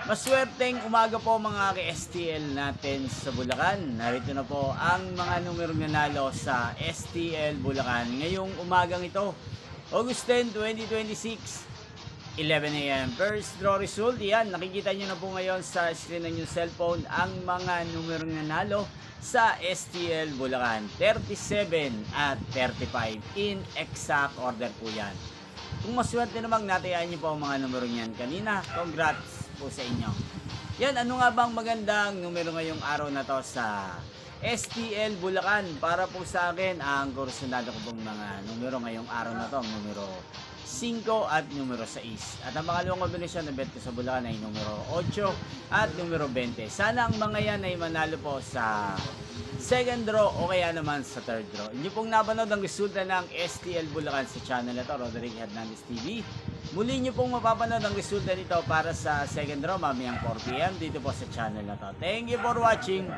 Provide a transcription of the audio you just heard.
Maswerteng umaga po mga ka-STL natin sa Bulacan. Narito na po ang mga numerong nanalo sa STL Bulacan ngayong umagang ito, August 10, 2026, 11 a.m. First draw result, yan, nakikita nyo na po ngayon sa screen ng inyong cellphone ang mga numerong nanalo sa STL Bulacan. 37 at 35 in exact order po yan. Kung maswerte namang natayaan nyo po ang mga numero niyan kanina, congrats po sa inyo. Yan, ano nga bang magandang numero ngayong araw na to sa STL Bulacan? Para po sa akin, ang kursunado ko pong mga numero ngayong araw na to, numero 5 at numero 6. At ang pangalawang kombinasyon na bet ko sa Bulacan ay numero 8 at numero 20. Sana ang mga yan ay manalo po sa second draw o kaya naman sa third draw. Inyo pong napanood ang resulta ng STL Bulacan sa channel na to, Roderick Hernandez TV. Muli nyo pong mapapanood ang resulta nito para sa second draw mamayang 4 PM dito po sa channel na to. Thank you for watching.